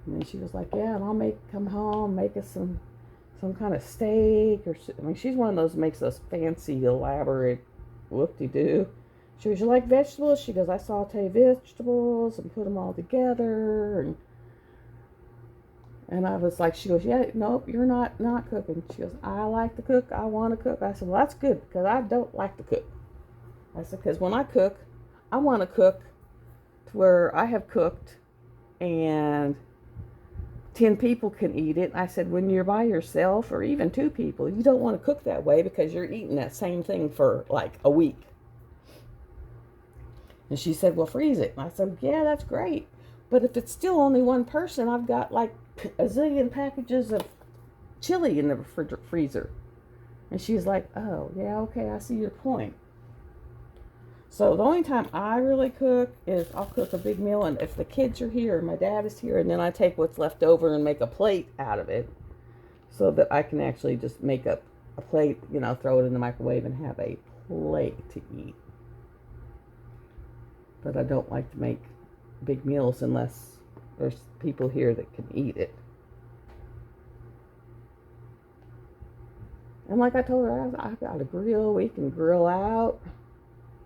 And then she was like, yeah, and I'll come home, make us some some kind of steak I mean, she's one of those that makes those fancy, elaborate whoop-de-doo. She goes, you like vegetables? She goes, I saute vegetables and put them all together. And I was like, she goes, yeah, nope, you're not cooking. She goes, I like to cook. I want to cook. I said, well, that's good because I don't like to cook. I said, because when I cook, I want to cook to where I have cooked and 10 people can eat it. I said, when you're by yourself or even 2 people, you don't want to cook that way because you're eating that same thing for like a week. And she said, well, freeze it. And I said, yeah, that's great. But if it's still only one person, I've got like a zillion packages of chili in the freezer. And she's like, oh, yeah, okay, I see your point. So the only time I really cook is I'll cook a big meal, and if the kids are here, my dad is here, and then I take what's left over and make a plate out of it so that I can actually just make up a plate, you know, throw it in the microwave and have a plate to eat. But I don't like to make big meals unless there's people here that can eat it. And like I told her, I've got a grill. We can grill out.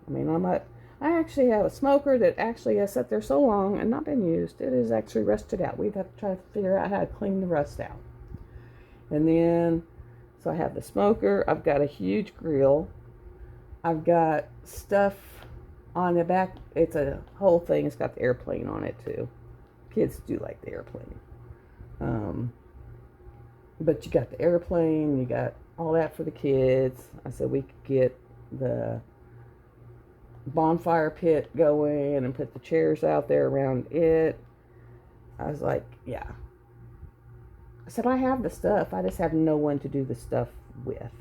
I mean, I actually have a smoker that actually has sat there so long and not been used. It is actually rusted out. We'd have to try to figure out how to clean the rust out. And then, so I have the smoker. I've got a huge grill. I've got stuff on the back. It's a whole thing. It's got the airplane on it too. Kids do like the airplane. But you got the airplane. You got all that for the kids. I said we could get the bonfire pit going and put the chairs out there around it. I was like, yeah. I said, I have the stuff. I just have no one to do the stuff with.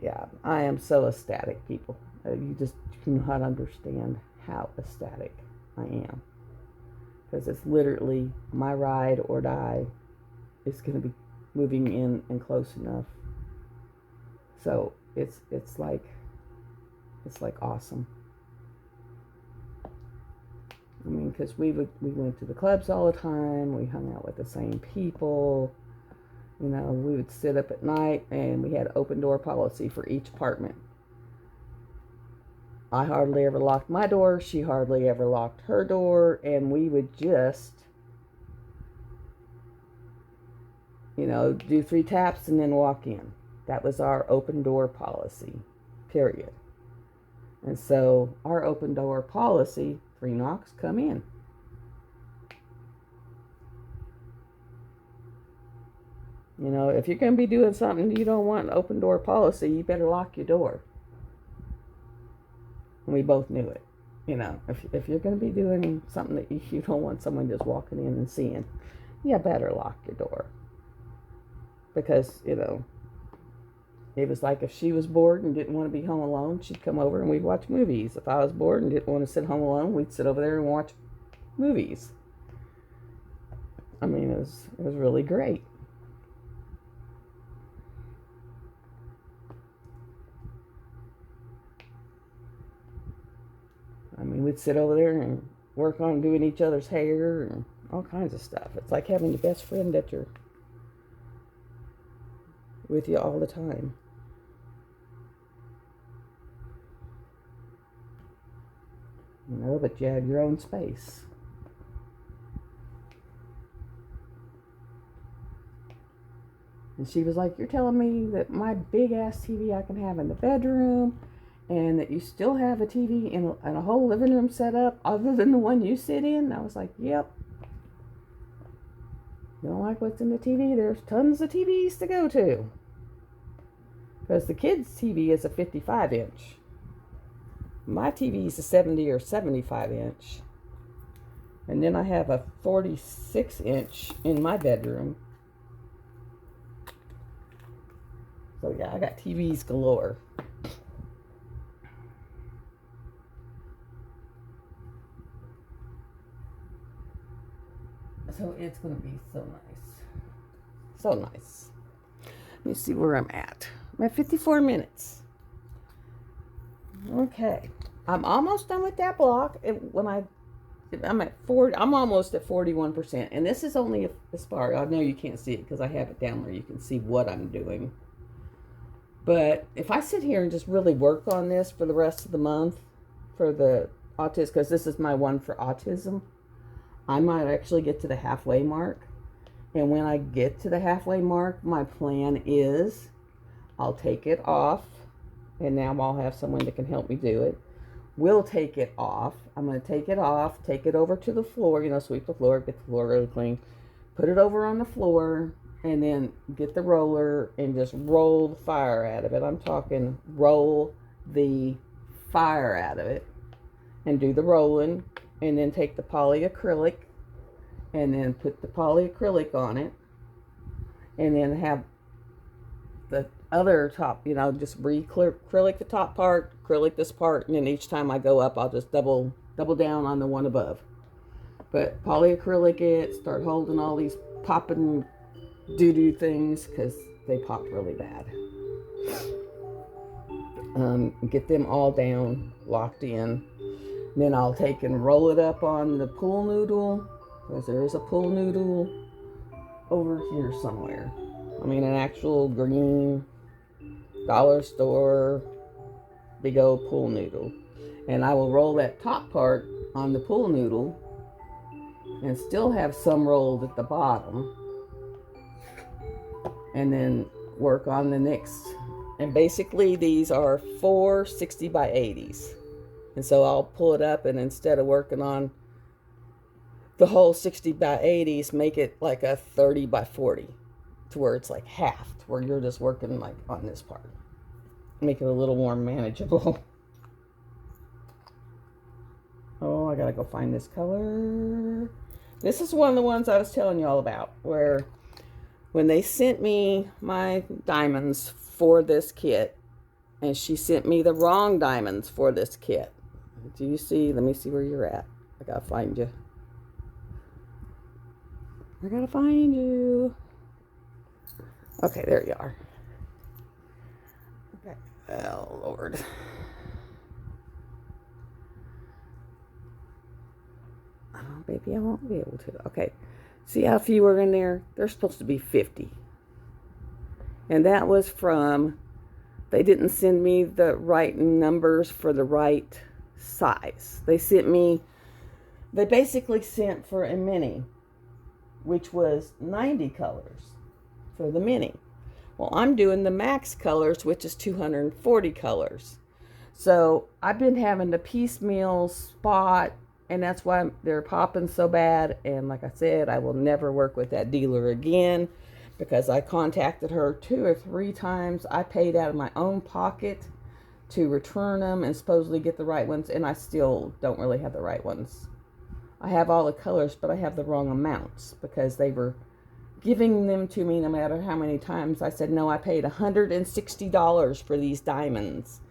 Yeah, I am so ecstatic, people. You just cannot understand how ecstatic I am. Because it's literally my ride or die is going to be moving in and close enough. So it's like awesome. I mean, because we went to the clubs all the time. We hung out with the same people. You know, we would sit up at night, and we had open door policy for each apartment. I hardly ever locked my door. She hardly ever locked her door, and we would just, you know, do 3 taps and then walk in. That was our open door policy, period. And so our open door policy, 3 knocks, come in. You know, if you're going to be doing something you don't want an open door policy, you better lock your door. And we both knew it. You know, if you're going to be doing something that you don't want someone just walking in and seeing, you better lock your door. Because, you know, it was like if she was bored and didn't want to be home alone, she'd come over and we'd watch movies. If I was bored and didn't want to sit home alone, we'd sit over there and watch movies. I mean, it was really great. I mean, we'd sit over there and work on doing each other's hair and all kinds of stuff. It's like having your best friend at your with you all the time. You know, but you have your own space. And she was like, you're telling me that my big ass TV I can have in the bedroom, and that you still have a TV in a whole living room set up other than the one you sit in? And I was like, yep. You don't like what's in the TV? There's tons of TVs to go to. Because the kids' TV is a 55-inch. My TV is a 70 or 75-inch. And then I have a 46-inch in my bedroom. So yeah, I got TVs galore. So it's going to be so nice. So nice. Let me see where I'm at. I'm at 54 minutes. Okay. I'm almost done with that block. When I I'm at 40. I'm almost at 41%, and this is only a spark. I know you can't see it because I have it down where you can see what I'm doing. But if I sit here and just really work on this for the rest of the month for the autism, because this is my one for autism, I might actually get to the halfway mark. And when I get to the halfway mark, my plan is I'll take it off, and now I'll have someone that can help me do it. We'll take it off. I'm going to take it off, take it over to the floor, sweep the floor, get the floor really clean, put it over on the floor, and then get the roller and just roll the fire out of it. I'm talking roll the fire out of it and do the rolling, and then take the polyacrylic and then put the polyacrylic on it, and then have the other top, just re-acrylic the top part, acrylic this part, and then each time I go up, I'll just double down on the one above. But polyacrylic it, start holding all these popping doo-doo things, because they pop really bad. Get them all down, locked in. Then I'll take and roll it up on the pool noodle, because there is a pool noodle over here somewhere. I mean, an actual green dollar store big old pool noodle. And I will roll that top part on the pool noodle and still have some rolled at the bottom, and then work on the next. And basically these are 4 60 by 80s. And so I'll pull it up, and instead of working on the whole 60 by 80s, make it like a 30 by 40, to where it's like half, to where you're just working like on this part. Make it a little more manageable. Oh, I gotta go find this color. This is one of the ones I was telling you all about, where when they sent me my diamonds for this kit, and she sent me the wrong diamonds for this kit. Do you see? Let me see where you're at. I gotta find you. I gotta find you. Okay, there you are. Okay. Oh, Lord. Oh, baby, I won't be able to. Okay. See how few are in there? There's supposed to be 50. And that was from, they didn't send me the right numbers for the right size. They basically sent for a mini, which was 90 colors for the mini. Well, I'm doing the max colors, which is 240 colors. So I've been having to piecemeal spot, and that's why they're popping so bad. And like I said, I will never work with that dealer again, because I contacted her 2 or 3 times. I paid out of my own pocket to return them and supposedly get the right ones, and I still don't really have the right ones. I have all the colors, but I have the wrong amounts, because they were giving them to me no matter how many times. I said, no, I paid $160 for these diamonds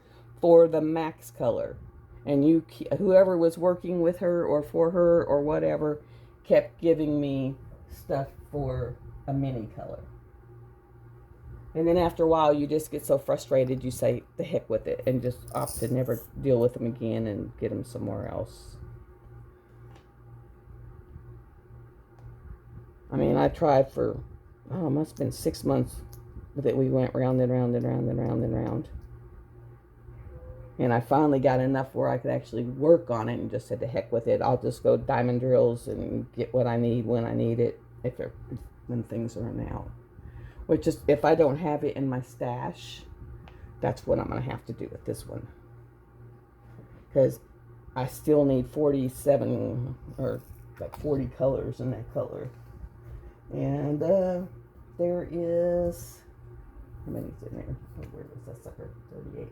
for the max color. And whoever was working with her or for her or whatever kept giving me stuff for a mini color. And then after a while, you just get so frustrated, you say, the heck with it, and just opt to never deal with them again and get them somewhere else. I mean, I tried for, it must have been 6 months that we went round and round and round and round and round. And I finally got enough where I could actually work on it, and just said, the heck with it. I'll just go diamond drills and get what I need when I need it, when things run out. Which is, if I don't have it in my stash, that's what I'm going to have to do with this one. Because I still need 47 or like 40 colors in that color. And there is, how many is in there? Oh, where was that sucker? 38.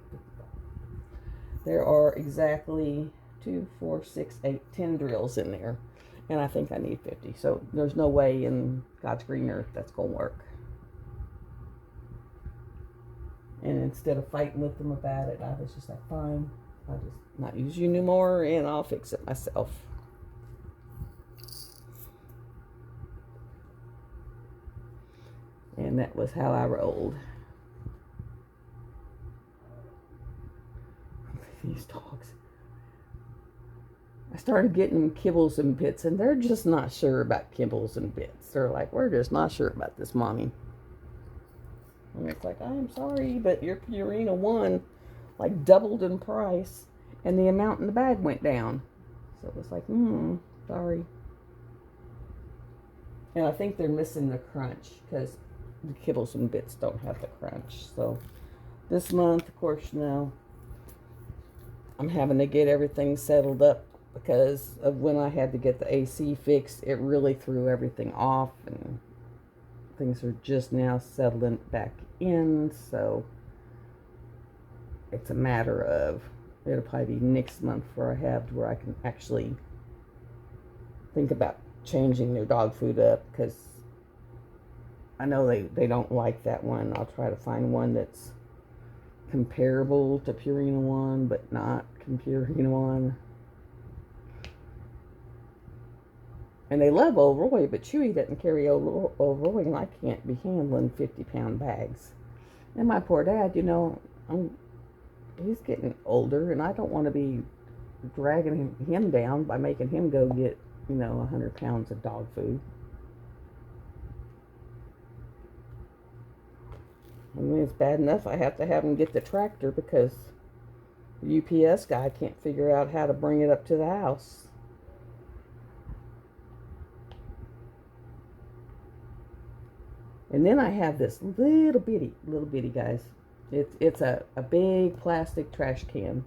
There are exactly 2, 4, 6, 8, 10 drills in there. And I think I need 50. So there's no way in God's green earth that's going to work. And instead of fighting with them about it, I was just like, fine, I'll just not use you anymore, and I'll fix it myself. And that was how I rolled. These dogs. I started getting them kibbles and bits, and they're just not sure about kibbles and bits. They're like, we're just not sure about this, Mommy. And it's like, I'm sorry, but your Purina One like doubled in price, and the amount in the bag went down. So it was like, sorry. And I think they're missing the crunch because the kibbles and bits don't have the crunch. So this month, of course, I'm having to get everything settled up because of when I had to get the AC fixed. It really threw everything off, and things are just now settling back in. So it's a matter of, it'll probably be next month where I can actually think about changing their dog food up, because I know they don't like that one. I'll try to find one that's comparable to Purina One, but not Purina One. And they love Old Roy, but Chewy doesn't carry Old Roy, and I can't be handling 50-pound bags. And my poor dad, he's getting older, and I don't want to be dragging him down by making him go get, 100 pounds of dog food. I mean, it's bad enough I have to have him get the tractor because the UPS guy can't figure out how to bring it up to the house. And then I have this little bitty, guys. It's a big plastic trash can.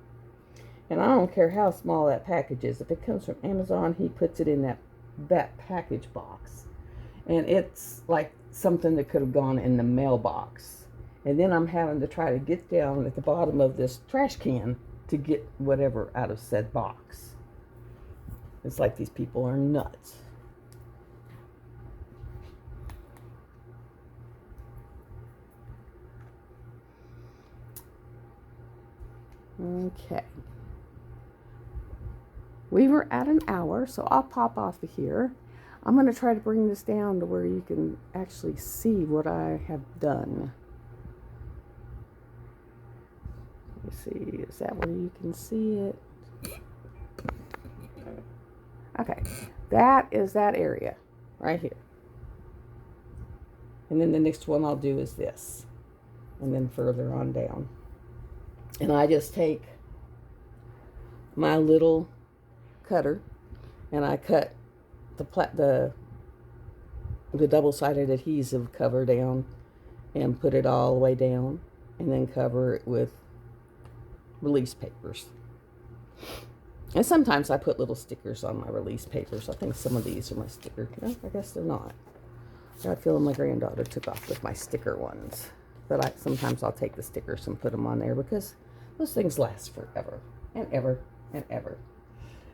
And I don't care how small that package is. If it comes from Amazon, he puts it in that package box. And it's like something that could have gone in the mailbox. And then I'm having to try to get down at the bottom of this trash can to get whatever out of said box. It's like these people are nuts. Okay. We were at an hour, so I'll pop off of here. I'm going to try to bring this down to where you can actually see what I have done. Let me see, is that where you can see it? Okay, that is that area right here. And then the next one I'll do is this, and then further on down. And I just take my little cutter and I cut the double-sided adhesive cover down and put it all the way down, and then cover it with release papers. And sometimes I put little stickers on my release papers. I think some of these are my sticker. No, I guess they're not. I got a feeling my granddaughter took off with my sticker ones. But sometimes I'll take the stickers and put them on there because those things last forever and ever and ever.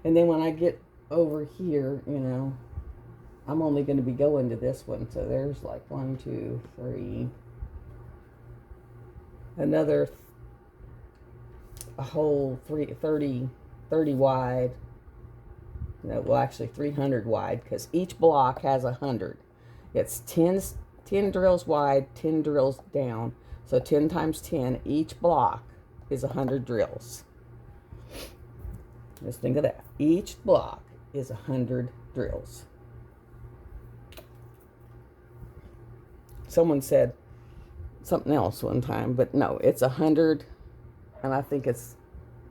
And then when I get over here, I'm only going to be going to this one. So there's like 1, 2, 3, another a whole 30 wide. No, well, actually 300 wide, because each block has 100. It's 10 drills wide, 10 drills down. So 10 times 10, each block is 100 drills. Just think of that. Each block is 100 drills. Someone said something else one time, but no, it's 100, and I think it's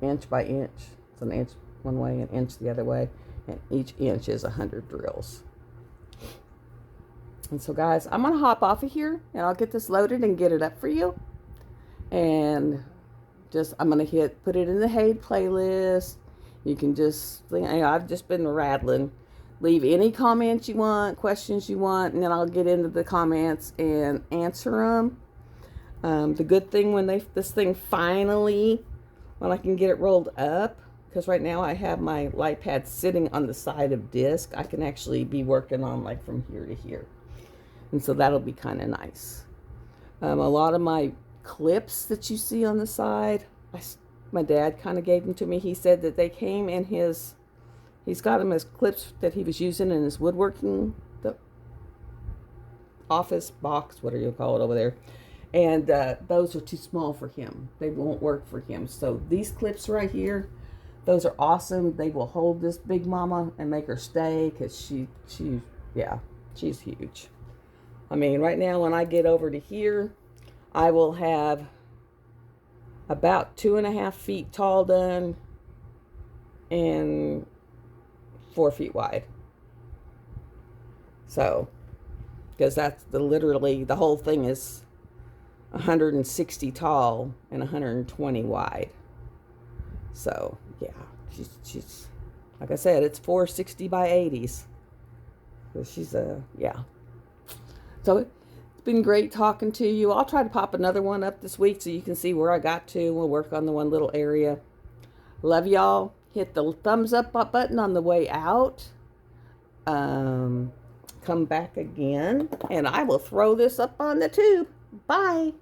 inch by inch. It's an inch one way, an inch the other way, and each inch is 100 drills. And so, guys, I'm going to hop off of here, and I'll get this loaded and get it up for you. And I'm going to put it in the Haed playlist. You can I've just been rattling. Leave any comments you want, questions you want, and then I'll get into the comments and answer them. The good thing when this thing finally, when I can get it rolled up, because right now I have my light pad sitting on the side of disc, I can actually be working on like from here to here. And so that'll be kind of nice. A lot of my clips that you see on the side, my dad kind of gave them to me. He said that they came in he's got them as clips that he was using in his woodworking office box, whatever you call it over there. And those are too small for him. They won't work for him. So these clips right here, Those are awesome. They will hold this big mama and make her stay because yeah, she's huge. I mean, right now when I get over to here, I will have about 2.5 feet tall done and 4 feet wide. So, because that's literally the whole thing is 160 tall and 120 wide. So yeah, she's like I said, it's 460 by 80s. So she's yeah. So it's been great talking to you. I'll try to pop another one up this week so you can see where I got to. We'll work on the one little area. Love y'all. Hit the thumbs up button on the way out. Come back again, and I will throw this up on the tube. Bye.